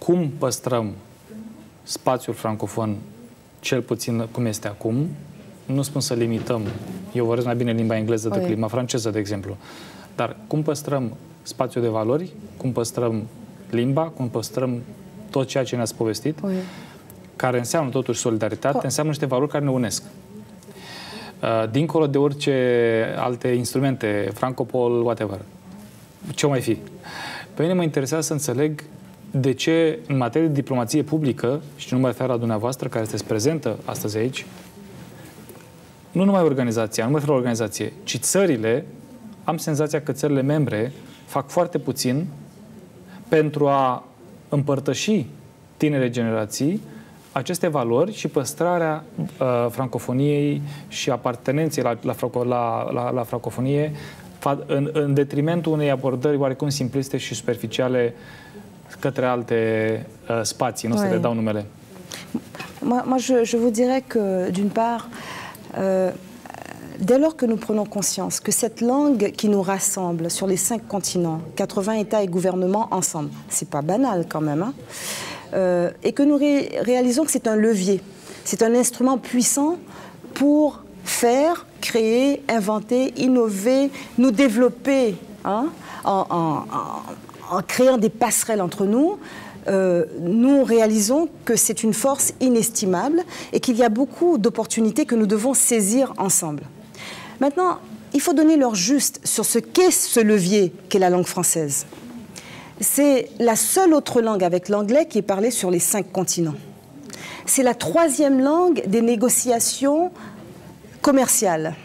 cum păstrăm spațiul francofon cel puțin cum este acum. Nu spun să limităm. Eu vorbesc mai bine limba engleză decât limba franceză, de exemplu. Dar cum păstrăm spațiul de valori, cum păstrăm limba, cum păstrăm tot ceea ce ne-ați povestit, care înseamnă totuși solidaritate, înseamnă niște valori care ne unesc. Dincolo de orice alte instrumente, Francopol, whatever, ce mai fi. Pe mine mă interesează să înțeleg de ce, în materie de diplomație publică, și nu mă refer la dumneavoastră, care sunteți prezentă astăzi aici, nu numai organizația, nu mă refer la organizație, ci țările, am senzația că țările membre fac foarte puțin pentru a împărtăși tinere generații aceste valori și păstrarea francofoniei și apartenenței la francofonie în detrimentul unei abordări oarecum simpliste și superficiale către alte spații. Nu o să le dau numele. Moi, je vous dirais que, d'une part, dès lors que nous prenons conscience que cette langue qui nous rassemble sur les 5 continents, 80 États et gouvernements ensemble, c'est pas banal quand même, hein, et que nous réalisons que c'est un levier, c'est un instrument puissant pour faire, créer, inventer, innover, nous développer, hein, en créant des passerelles entre nous. Nous réalisons que c'est une force inestimable et qu'il y a beaucoup d'opportunités que nous devons saisir ensemble. Maintenant, il faut donner leur juste sur ce qu'est ce levier qu'est la langue française. C'est la seule autre langue avec l'anglais qui est parlée sur les 5 continents. C'est la 3e langue des négociations commerciales.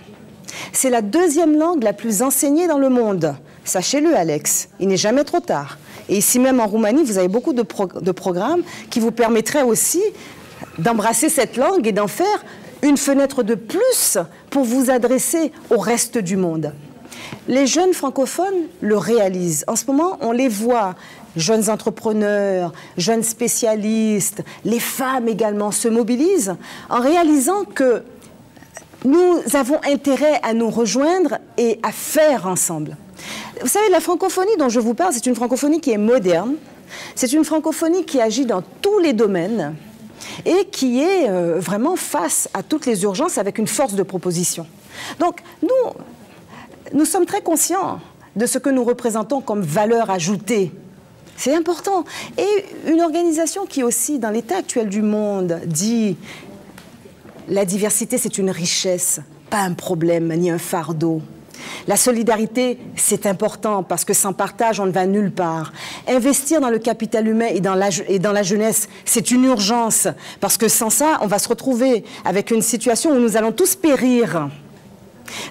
C'est la 2e langue la plus enseignée dans le monde. Sachez-le, Alex, il n'est jamais trop tard. Et ici même en Roumanie, vous avez beaucoup de programmes qui vous permettraient aussi d'embrasser cette langue et d'en faire une fenêtre de plus pour vous adresser au reste du monde. Les jeunes francophones le réalisent. En ce moment, on les voit, jeunes entrepreneurs, jeunes spécialistes, les femmes également se mobilisent en réalisant que nous avons intérêt à nous rejoindre et à faire ensemble. Vous savez, la francophonie dont je vous parle, c'est une francophonie qui est moderne, c'est une francophonie qui agit dans tous les domaines et qui est vraiment face à toutes les urgences avec une force de proposition. Donc, nous sommes très conscients de ce que nous représentons comme valeur ajoutée. C'est important. Et une organisation qui aussi, dans l'état actuel du monde, dit la diversité, c'est une richesse, pas un problème ni un fardeau. La solidarité, c'est important parce que sans partage, on ne va nulle part. Investir dans le capital humain et dans la jeunesse, c'est une urgence parce que sans ça, on va se retrouver avec une situation où nous allons tous périr.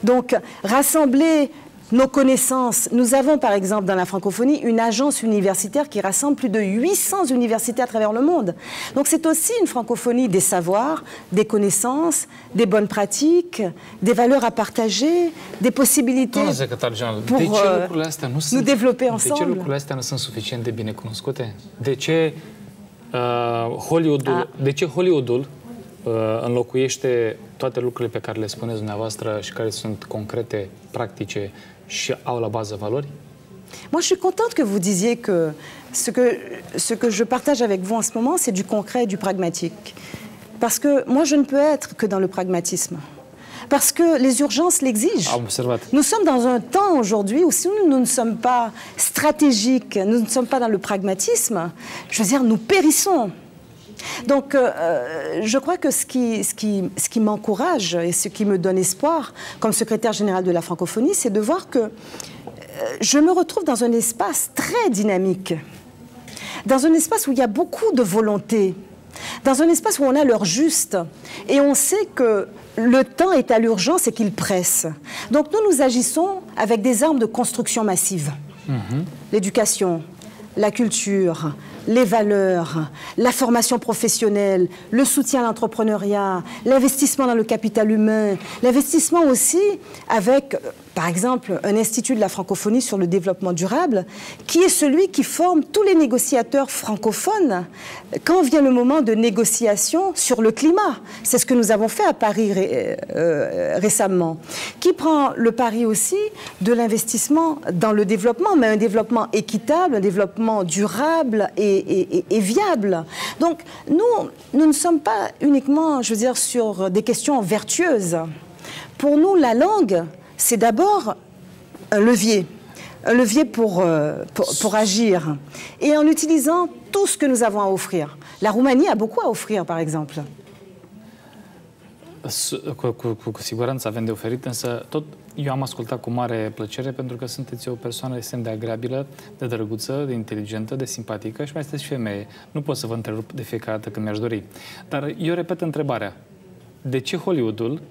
Donc, rassembler nos connaissances. Nous avons, par exemple, dans la francophonie, une agence universitaire qui rassemble plus de 800 universités à travers le monde. Donc, c'est aussi une francophonie des savoirs, des connaissances, des bonnes pratiques, des valeurs à partager, des possibilités pour nous développer ensemble. De ce lucrurile astea nu sunt suficient de bine cunoscute? De ce Hollywoodul înlocuiește toate lucrurile pe care le spuneți dumneavoastră și care sunt concrete, practice și au la bază valori? Moi, je suis contente que vous disiez que ce que je partage avec vous en ce moment, c'est du concret et du pragmatique. Parce que moi, je ne peux être que dans le pragmatisme. Parce que les urgences l'exigent. Nous sommes dans un temps aujourd'hui où si nous ne sommes pas stratégiques, nous ne sommes pas dans le pragmatisme, je veux dire, nous périssons. Donc, je crois que ce qui m'encourage et ce qui me donne espoir, comme secrétaire général de la francophonie, c'est de voir que je me retrouve dans un espace très dynamique, dans un espace où il y a beaucoup de volonté, dans un espace où on a l'heure juste, et on sait que le temps est à l'urgence et qu'il presse. Donc, nous agissons avec des armes de construction massive. L'éducation, la culture, les valeurs, la formation professionnelle, le soutien à l'entrepreneuriat, l'investissement dans le capital humain, l'investissement aussi avec, par exemple, un institut de la francophonie sur le développement durable, qui est celui qui forme tous les négociateurs francophones quand vient le moment de négociation sur le climat. C'est ce que nous avons fait à Paris récemment, qui prend le pari aussi de l'investissement dans le développement, mais un développement équitable, un développement durable et est viable. Donc, nous ne sommes pas uniquement, je veux dire, sur des questions vertueuses. Pour nous, la langue, c'est d'abord un levier pour agir, et en utilisant tout ce que nous avons à offrir. La Roumanie a beaucoup à offrir, par exemple. Cu siguranță avem de oferit, însă tot eu am ascultat cu mare plăcere pentru că sunteți o persoană extrem de agreabilă, de drăguță, de inteligentă, de simpatică și mai sunteți și femeie. Nu pot să vă întrerup de fiecare dată când mi-aș dori. Dar eu repet întrebarea. De ce Hollywoodul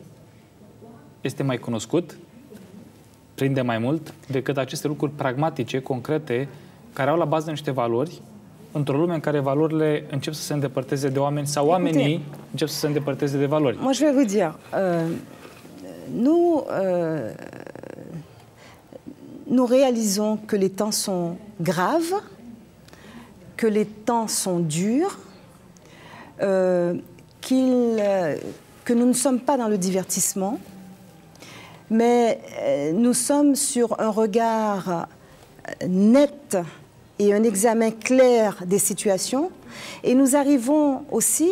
este mai cunoscut, prinde mai mult, decât aceste lucruri pragmatice, concrete, care au la bază niște valori, într-o lume în care valorile încep să se îndepărteze de oameni sau oamenii încep să se îndepărteze de valori? Moi, je vais vous dire, nous réalisons que les temps sont graves, que les temps sont durs, que nous ne sommes pas dans le divertissement, mais nous sommes sur un regard net et un examen clair des situations, et nous arrivons aussi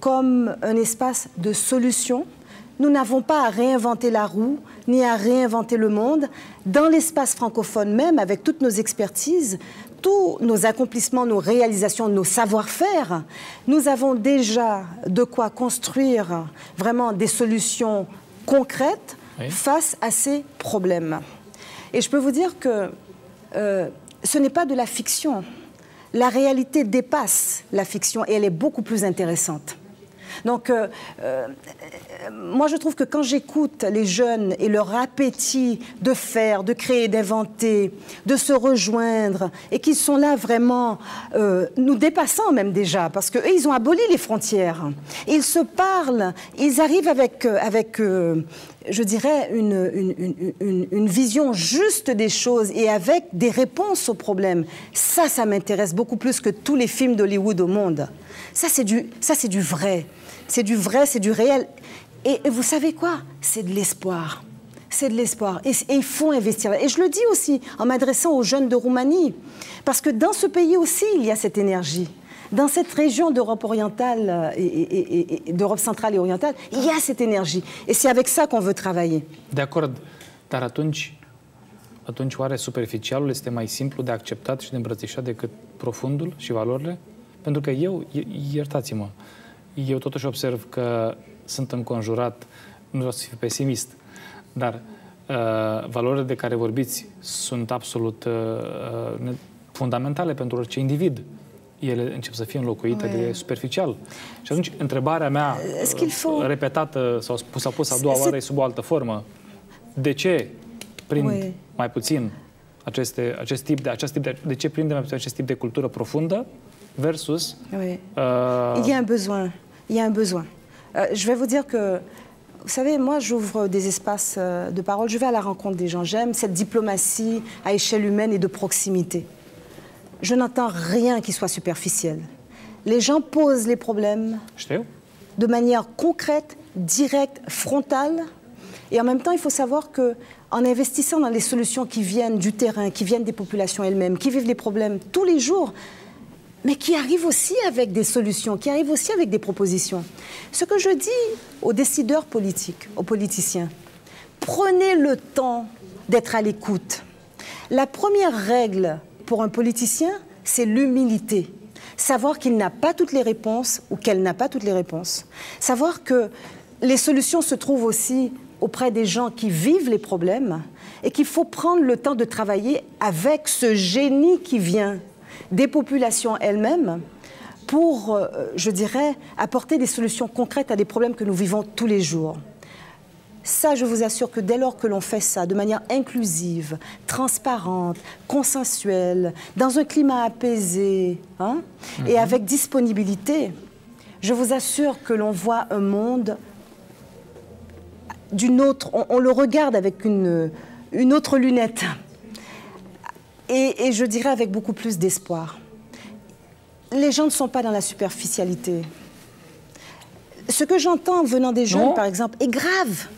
comme un espace de solution. Nous n'avons pas à réinventer la roue, ni à réinventer le monde. Dans l'espace francophone même, avec toutes nos expertises, tous nos accomplissements, nos réalisations, nos savoir-faire, nous avons déjà de quoi construire vraiment des solutions concrètes face à ces problèmes. Et je peux vous dire que ce n'est pas de la fiction. La réalité dépasse la fiction et elle est beaucoup plus intéressante. Donc, moi, je trouve que quand j'écoute les jeunes et leur appétit de faire, de créer, d'inventer, de se rejoindre, et qu'ils sont là vraiment, nous dépassant même déjà, parce qu'eux, ils ont aboli les frontières. Ils se parlent, ils arrivent avec je dirais, une vision juste des choses et avec des réponses aux problèmes. Ça m'intéresse beaucoup plus que tous les films d'Hollywood au monde. Ça, c'est du vrai. C'est du vrai, c'est du réel. Et vous savez quoi? C'est de l'espoir. C'est de l'espoir. Et il faut investir. Et je le dis aussi en m'adressant aux jeunes de Roumanie. Parce que dans ce pays aussi, il y a cette énergie. Dans cette région d'Europe orientale et d'Europe centrale et orientale, il y a cette énergie. Et c'est avec ça qu'on veut travailler. De acord. Dar atunci oare superficialul este mai simplu de acceptat și de îmbrățișat decât profundul și valorile? Pentru că iertați-mă, eu totuși observ că sunt înconjurat, nu vreau să fiu pesimist, dar valorile de care vorbiți sunt absolut fundamentale pentru orice individ. Ele încep să fie înlocuite de superficial. Și atunci, întrebarea mea repetată sau pusă a doua oară e sub o altă formă. De ce prind mai puțin de ce prinde mai puțin acest tip de cultură profundă versus... Il y a un besoin. Il y a un besoin. Je vais vous dire que, vous savez, moi, j'ouvre des espaces de parole. Je vais à la rencontre des gens. J'aime cette diplomatie à échelle humaine et de proximité. Je n'entends rien qui soit superficiel. Les gens posent les problèmes de manière concrète, directe, frontale. Et en même temps, il faut savoir qu'en investissant dans les solutions qui viennent du terrain, qui viennent des populations elles-mêmes, qui vivent les problèmes tous les jours, mais qui arrivent aussi avec des solutions, qui arrivent aussi avec des propositions. Ce que je dis aux décideurs politiques, aux politiciens, prenez le temps d'être à l'écoute. La première règle pour un politicien, c'est l'humilité. Savoir qu'il n'a pas toutes les réponses ou qu'elle n'a pas toutes les réponses. Savoir que les solutions se trouvent aussi auprès des gens qui vivent les problèmes et qu'il faut prendre le temps de travailler avec ce génie qui vient des populations elles-mêmes pour, je dirais, apporter des solutions concrètes à des problèmes que nous vivons tous les jours. Ça, je vous assure que dès lors que l'on fait ça de manière inclusive, transparente, consensuelle, dans un climat apaisé, et avec disponibilité, je vous assure que l'on voit un monde d'une autre... On le regarde avec une autre lunette. Et je dirais avec beaucoup plus d'espoir. Les gens ne sont pas dans la superficialité. Ce que j'entends venant des jeunes, par exemple, est grave.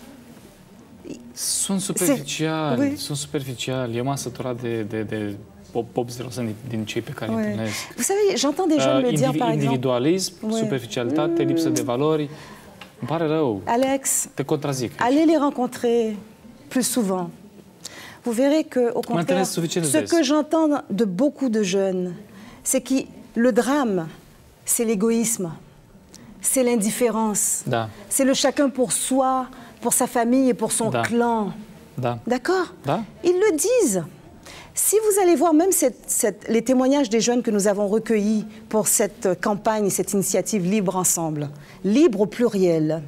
Sunt superficiali, sunt superficiali. Eu m-am săturat de 80% din cei pe care îi întâlnesc. Vous savez, j'entends des jeunes me dire, par exemple... Individualism, superficialitate, lipsă de valori. Îmi pare rău. Alex, te contrazic. Allez les rencontrer plus souvent. Vous verrez que, au contraire, ce que j'entends de beaucoup de jeunes, c'est que le drame, c'est l'égoïsme, c'est l'indifférence, c'est le chacun pour soi, pour sa famille et pour son clan. D'accord? Ils le disent. Si vous allez voir même les témoignages des jeunes que nous avons recueillis pour cette campagne, cette initiative Libre Ensemble, libre au pluriel,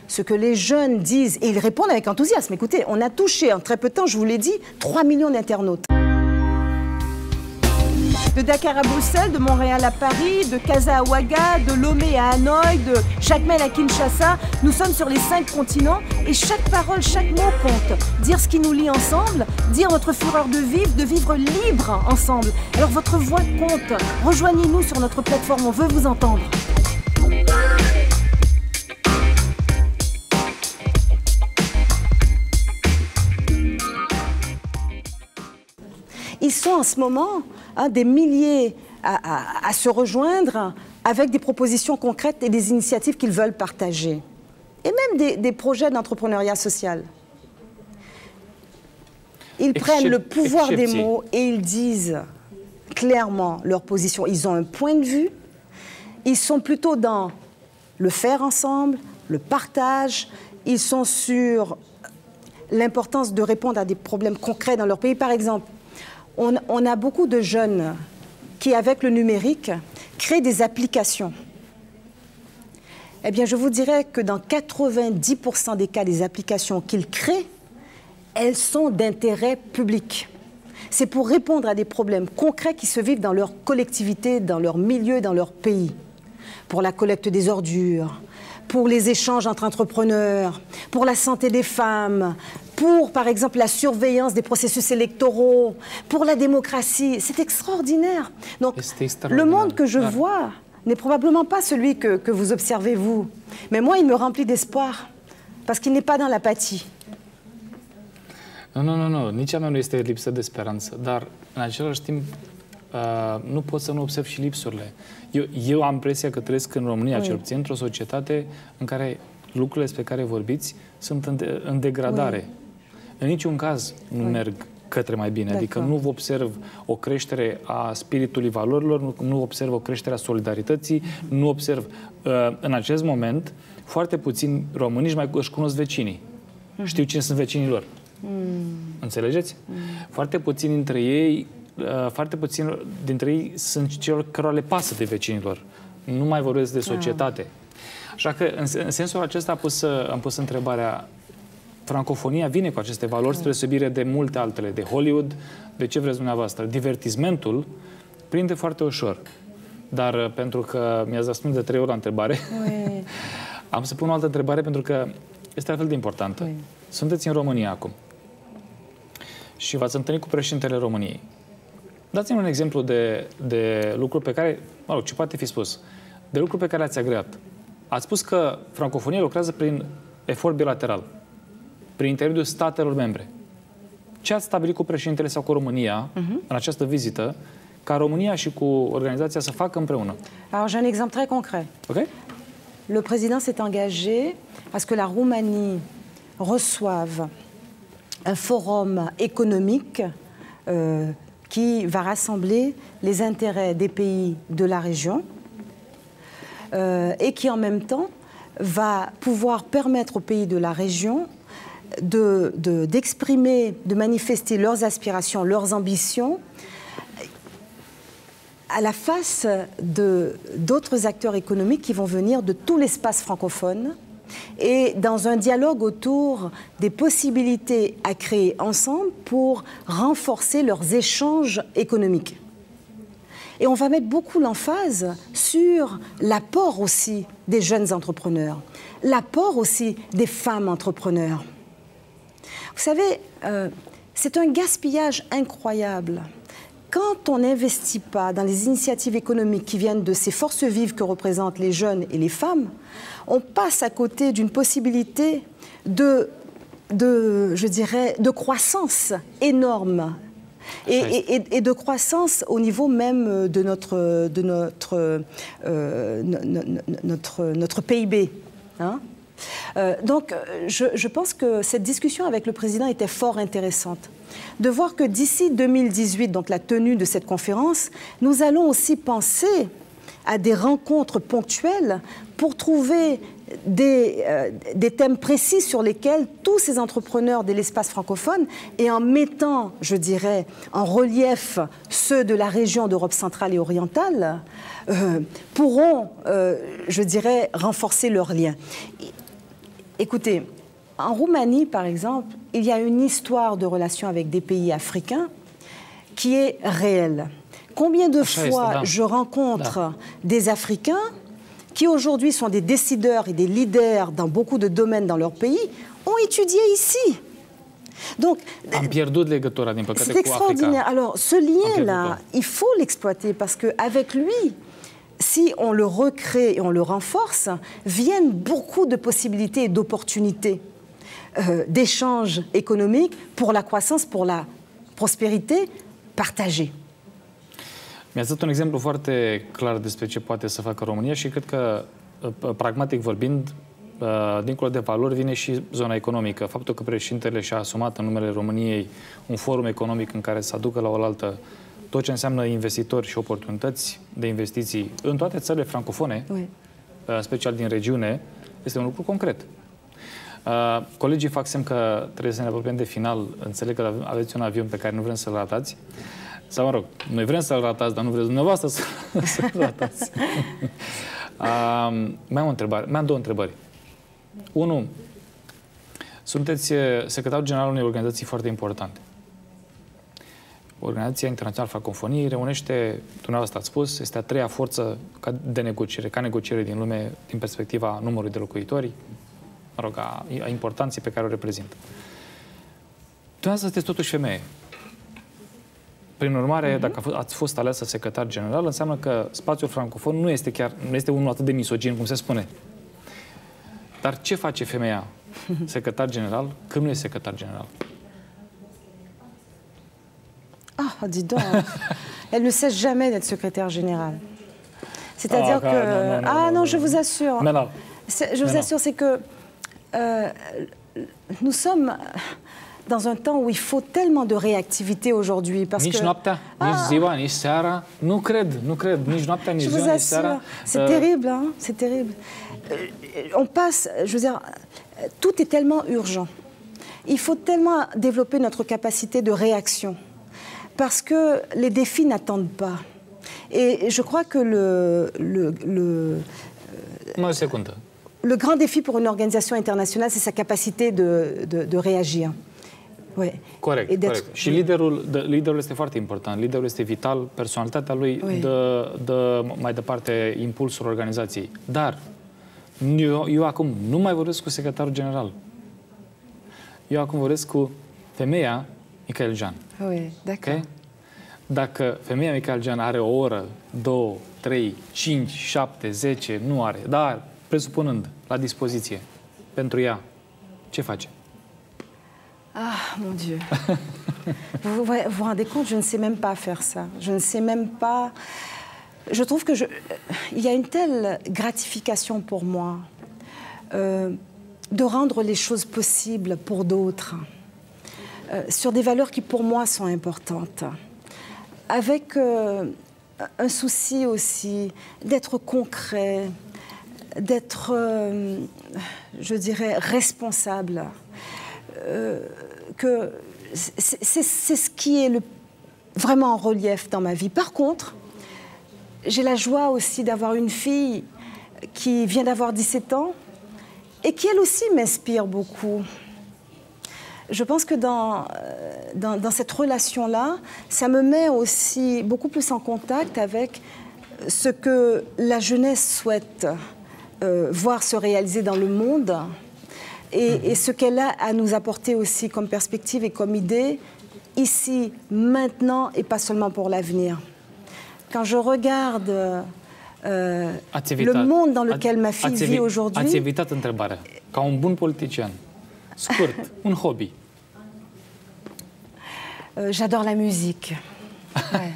ce que les jeunes disent, et ils répondent avec enthousiasme. Écoutez, on a touché en très peu de temps, je vous l'ai dit, 3 millions d'internautes. De Dakar à Bruxelles, de Montréal à Paris, de Casa à Ouaga, de Lomé à Hanoï, de Jacmel à Kinshasa, nous sommes sur les 5 continents et chaque parole, chaque mot compte. Dire ce qui nous lie ensemble, dire notre fureur de vivre libre ensemble. Alors votre voix compte. Rejoignez-nous sur notre plateforme, on veut vous entendre. Ils sont en ce moment des milliers à se rejoindre avec des propositions concrètes et des initiatives qu'ils veulent partager. Et même des projets d'entrepreneuriat social. Ils prennent le pouvoir des mots et ils disent clairement leur position. Ils ont un point de vue. Ils sont plutôt dans le faire ensemble, le partage. Ils sont sur l'importance de répondre à des problèmes concrets dans leur pays. Par exemple, on a beaucoup de jeunes qui, avec le numérique, créent des applications. Eh bien, je vous dirais que dans 90% des cas, des applications qu'ils créent, elles sont d'intérêt public. C'est pour répondre à des problèmes concrets qui se vivent dans leur collectivité, dans leur milieu, dans leur pays. Pour la collecte des ordures, pour les échanges entre entrepreneurs, pour la santé des femmes, pour, par exemple, la surveillance des processus électoraux, pour la démocratie. C'est extraordinaire. Donc, le monde que je vois n'est probablement pas celui que vous observez, vous. Mais moi, il me remplit d'espoir, parce qu'il n'est pas dans l'apathie. Nu, nici a mea nu este lipsă de speranță, dar în același timp nu pot să nu observ și lipsurile. Eu am impresia că trăiesc în România, cel puțin, într-o societate în care lucrurile despre care vorbiți sunt în degradare. În niciun caz nu merg către mai bine. Adică nu observ o creștere a spiritului valorilor, nu observ o creștere a solidarității, nu observ în acest moment foarte puțini români își cunosc vecinii. Știu cine sunt vecinii lor. Înțelegeți? Foarte puțini dintre ei, sunt celor cărora le pasă de vecinilor. Nu mai vorbesc de societate. Așa că, în sensul acesta, am pus întrebarea: francofonia vine cu aceste valori spre deosebire de multe altele, de Hollywood, de ce vreți dumneavoastră. Divertismentul prinde foarte ușor. Dar pentru că mi-ați răspuns de 3 ori la întrebare, am să pun o altă întrebare pentru că este la fel de importantă. Sunteți în România acum și v-ați întâlnit cu președintele României. Dați-mi un exemplu de lucruri pe care, mă rog, ce poate fi spus, de lucruri pe care le-ați agreat. Ați spus că francofonia lucrează prin efort bilateral, prin intermediul statelor membre. Ce ați stabilit cu președintele sau cu România în această vizită, ca România și cu organizația să facă împreună? Alors, j'ai un exemple très concret. Okay? Le président s'est engagé à ce que la Roumanie reçoive un forum économique qui va rassembler les intérêts des pays de la région et qui en même temps va pouvoir permettre aux pays de la région d'exprimer, de manifester leurs aspirations, leurs ambitions à la face d'autres acteurs économiques qui vont venir de tout l'espace francophone et dans un dialogue autour des possibilités à créer ensemble pour renforcer leurs échanges économiques. Et on va mettre beaucoup l'emphase sur l'apport aussi des jeunes entrepreneurs, l'apport aussi des femmes entrepreneurs. Vous savez, c'est un gaspillage incroyable. Quand on n'investit pas dans les initiatives économiques qui viennent de ces forces vives que représentent les jeunes et les femmes, on passe à côté d'une possibilité je dirais, de croissance énorme et de croissance au niveau même de notre PIB. Hein. Donc, je pense que cette discussion avec le président était fort intéressante. De voir que d'ici 2018, donc la tenue de cette conférence, nous allons aussi penser à des rencontres ponctuelles pour trouver des thèmes précis sur lesquels tous ces entrepreneurs de l'espace francophone, et en mettant, je dirais, en relief ceux de la région d'Europe centrale et orientale, pourront, je dirais, renforcer leurs liens. Écoutez, en Roumanie, par exemple, il y a une histoire de relations avec des pays africains qui est réelle. Combien de fois je rencontre des Africains qui aujourd'hui sont des décideurs et des leaders dans beaucoup de domaines dans leur pays, ont étudié ici. Donc, c'est extraordinaire. Alors, ce lien-là, il faut l'exploiter parce qu'avec lui, si on le recrée et on le renforce, viennent beaucoup de possibilités et d'opportunités d'échanges économiques pour la croissance, pour la prospérité partagée. Mi-ați dat un exemplu foarte clar despre ce poate să facă România și cred că, pragmatic vorbind, dincolo de valori, vine și zona economică. Faptul că președintele și-a asumat în numele României un forum economic în care să aducă la oaltă tot ce înseamnă investitori și oportunități de investiții în toate țările francofone, special din regiune, este un lucru concret. Colegii fac semn că trebuie să ne apropiem de final. Înțeleg că aveți un avion pe care nu vrem să-l ratați. Sau, mă rog, noi vrem să-l ratați, dar nu vreți dumneavoastră să-l ratați. Mai am o întrebare. Mai am două întrebări. Unu, sunteți secretarul general unei organizații foarte importante. Organizația Internațională Francofoniei reunește, dumneavoastră ați spus, este a treia forță de negociere, ca negociere din lume, din perspectiva numărului de locuitori, mă rog, a importanței pe care o reprezintă. Dumneavoastră sunteți totuși femeie. Prin urmare, dacă ați fost aleasă secretar general, înseamnă că spațiul francofon nu este unul atât de misogin, cum se spune. Dar ce face femeia secretar general când nu e secretar general? Ah, dis donc, elle ne cesse jamais d'être secrétaire générale. C'est-à-dire que... Non, je vous assure. Je vous assure, c'est que nous sommes dans un temps où il faut tellement de réactivité aujourd'hui. Nici noaptea, nici ziua, nici seara. Nu cred, nici noaptea, nici ziua, nici seara. C'est terrible, hein, c'est terrible. On passe, je veux dire, tout est tellement urgent. Il faut tellement développer notre capacité de réaction. Parce que les défis n'attendent pas. Et je crois que le grand défi pour une organisation internationale, c'est sa capacité de réagir. Oui. Corect. Și liderul este foarte important. Liderul este vital, personalitatea lui dă mai departe impulsul organizației. Dar eu acum nu mai vorbesc cu secretarul general. Eu acum vorbesc cu femeia Michael Jean. Oui, d'accord. Okay? Dacă femeia Michael Jean are o oră, 2, 3, 5, 7, 10, nu are, dar presupunând la dispoziție pentru ea, ce face? Ah, mon Dieu. Vous vous rendez compte, je ne sais même pas faire ça. Je ne sais même pas... Je trouve que il y a une telle gratification pour moi de rendre les choses possibles pour d'autres. Sur des valeurs qui, pour moi, sont importantes. Avec un souci aussi d'être concret, d'être, je dirais, responsable. Que c'est ce qui est vraiment en relief dans ma vie. Par contre, j'ai la joie aussi d'avoir une fille qui vient d'avoir 17 ans et qui, elle aussi, m'inspire beaucoup. Je pense que dans cette relation-là, ça me met aussi beaucoup plus en contact avec ce que la jeunesse souhaite voir se réaliser dans le monde et ce qu'elle a à nous apporter aussi comme perspective et comme idée, ici, maintenant, et pas seulement pour l'avenir. Quand je regarde le monde dans lequel ma fille vit aujourd'hui... Ați evitat întrebarea. Ca un bun politician. Scurt, un hobby. J'adore la musique. Ouais.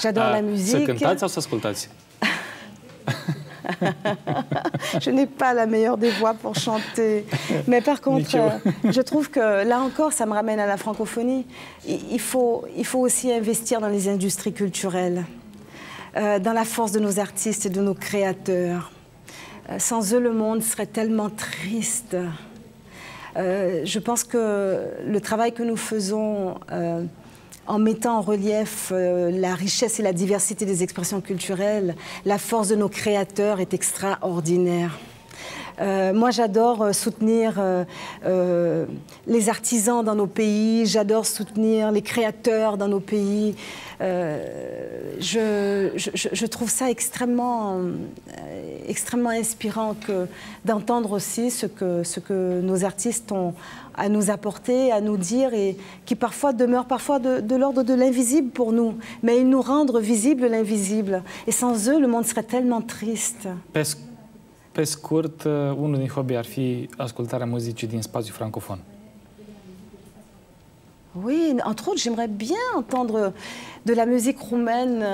J'adore la musique. Să cântați sau să ascultați? Je n'ai pas la meilleure des voix pour chanter. Mais par contre, je trouve que là encore, ça me ramène à la francophonie. Il faut aussi investir dans les industries culturelles, dans la force de nos artistes et de nos créateurs. Sans eux, le monde serait tellement triste. Je pense que le travail que nous faisons en mettant en relief la richesse et la diversité des expressions culturelles, la force de nos créateurs est extraordinaire. Moi, j'adore soutenir les artisans dans nos pays, j'adore soutenir les créateurs dans nos pays. Je trouve ça extrêmement inspirant d'entendre aussi ce que nos artistes ont à nous apporter, à nous dire, et qui parfois demeure de l'ordre de l'invisible pour nous. Mais ils nous rendent visible l'invisible. Et sans eux, le monde serait tellement triste. Pe scurt, unul din hobby ar fi ascultarea muzicii din spațiul francofon. Oui, entre autres, j'aimerais bien entendre de la musique roumaine.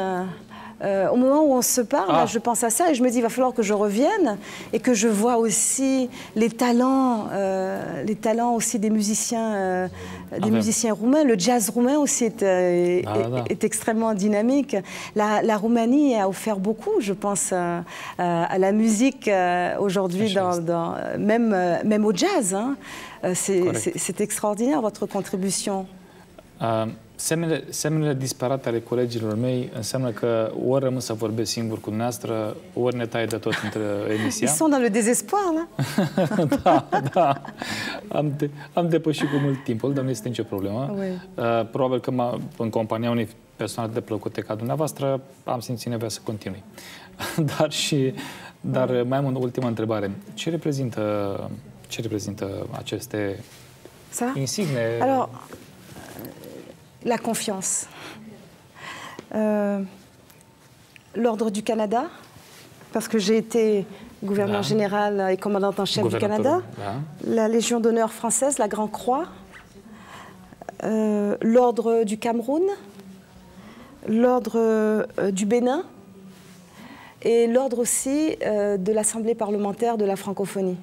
Au moment où on se parle, je pense à ça et je me dis il va falloir que je revienne et que je vois aussi les talents aussi des musiciens roumains. Le jazz roumain aussi est extrêmement dynamique. La Roumanie a offert beaucoup, je pense, à la musique aujourd'hui, même au jazz. Hein. C'est extraordinaire votre contribution. Semnele disperate ale colegilor mei înseamnă că ori rămân să vorbesc singur cu dumneavoastră, ori ne taie de tot între emisia. Ils sont dans le désespoir, là? Da. Am depășit cu mult timpul, dar nu este nicio problemă. Probabil că în compania unei persoane de plăcute ca dumneavoastră am simțit nevoia să continui. Dar mai am o ultimă întrebare. Ce reprezintă aceste insigne? Alors, la confiance. L'Ordre du Canada, parce que j'ai été gouverneur général et commandant en chef du Canada. La Légion d'honneur française, la Grande Croix. L'Ordre du Cameroun. L'Ordre du Bénin. Et l'Ordre aussi de l'Assemblée parlementaire de la francophonie.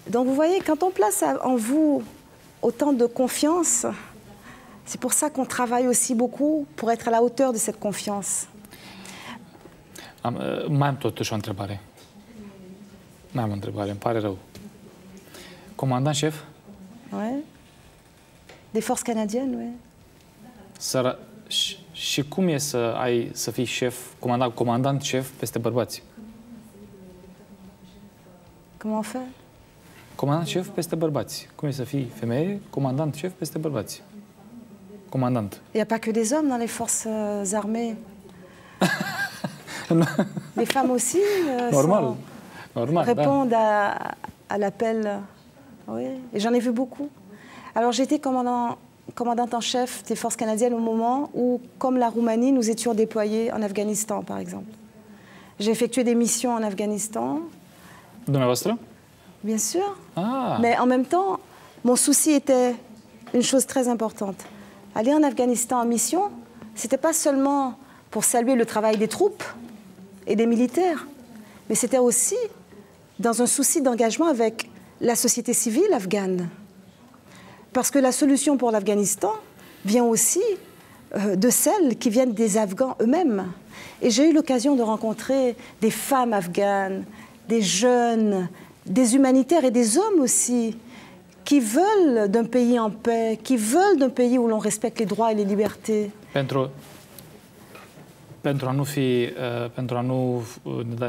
Donc vous voyez, quand on place en vous autant de confiance, c'est pour ça qu'on travaille aussi beaucoup pour être à la hauteur de cette confiance. Mai am totuși o întrebare. Mai am o întrebare, îmi pare rău. Comandant șef? Ouais. Des forces canadiennes, oui. Și cum e să fii șef, comandant șef peste bărbați? Comment on fait? Comandant șef peste bărbați. Cum e să fii femeie, comandant șef peste bărbați? Commandant. Il n'y a pas que des hommes dans les forces armées. Les femmes aussi répondent à l'appel. Oui, et j'en ai vu beaucoup. Alors j'ai été commandante en chef des forces canadiennes au moment où, comme la Roumanie, nous étions déployés en Afghanistan, par exemple. J'ai effectué des missions en Afghanistan. Dumneavoastră? Bien sûr. Mais en même temps, mon souci était une chose très importante. Aller en Afghanistan en mission, ce n'était pas seulement pour saluer le travail des troupes et des militaires, mais c'était aussi dans un souci d'engagement avec la société civile afghane. Parce que la solution pour l'Afghanistan vient aussi de celles qui viennent des Afghans eux-mêmes. Et j'ai eu l'occasion de rencontrer des femmes afghanes, des jeunes, des humanitaires et des hommes aussi, qui veulent d'un pays en paix, qui veulent d'un pays où l'on respecte les droits et les libertés. Pentru a nu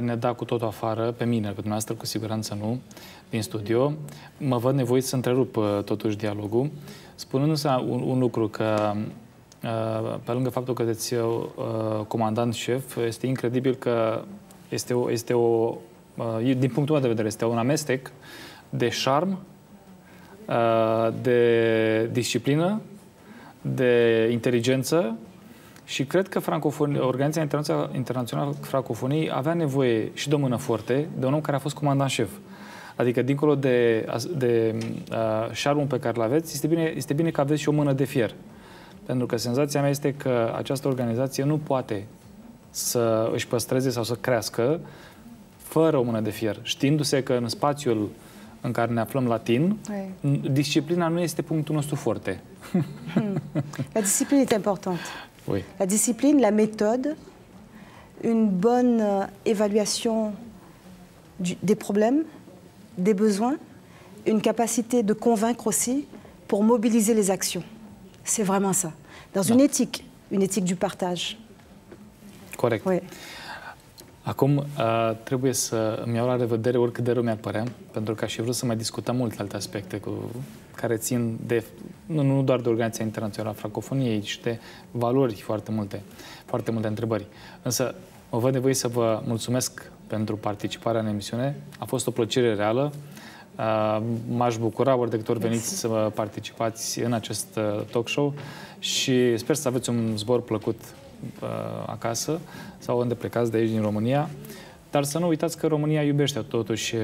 ne da cu totul afară, pe mine, pe dumneavoastră, cu siguranță nu, din studio, mă văd nevoit să întrerup totuși dialogul, spunându-se un lucru, că pe lângă faptul că sunteți comandant șef, este incredibil că din punctul meu de vedere, este un amestec de șarm, de disciplină, de inteligență și cred că Organizația Internațională Francofoniei avea nevoie și de o mână forte, de un om care a fost comandant șef. Adică, dincolo de șarmul pe care îl aveți, este bine că aveți și o mână de fier. Pentru că senzația mea este că această organizație nu poate să își păstreze sau să crească fără o mână de fier, știindu-se că în spațiul în care ne aflăm latin, disciplina nu este punctul nostru forte. La discipline est importante. Oui. La discipline, la méthode, une bonne évaluation des problèmes, des besoins, une capacité de convaincre aussi pour mobiliser les actions. C'est vraiment ça. Dans une éthique du partage. Corect. Oui. Acum trebuie să îmi iau la revedere oricât de rău mi-ar părea, pentru că aș fi vrut să mai discutăm multe alte aspecte care țin de, nu doar de Organizația Internațională a Francofoniei, ci de valori foarte multe întrebări. Însă mă văd nevoie să vă mulțumesc pentru participarea în emisiune. A fost o plăcere reală. M-aș bucura ori de câte ori veniți să participați în acest talk show și sper să aveți un zbor plăcut acasă sau unde plecați de aici din România, dar să nu uitați că România iubește totuși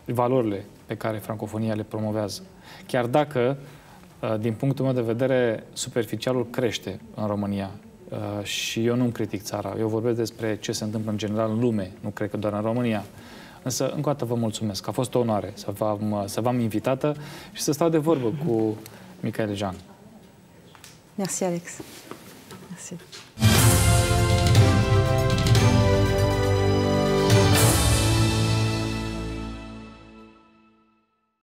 valorile pe care francofonia le promovează. Chiar dacă, din punctul meu de vedere, superficialul crește în România și eu nu-mi critic țara, eu vorbesc despre ce se întâmplă în general în lume, nu cred că doar în România. Însă, încă o dată vă mulțumesc, a fost o onoare să v-am invitată și să stau de vorbă cu Michael Jean. Merci Alex. Merci.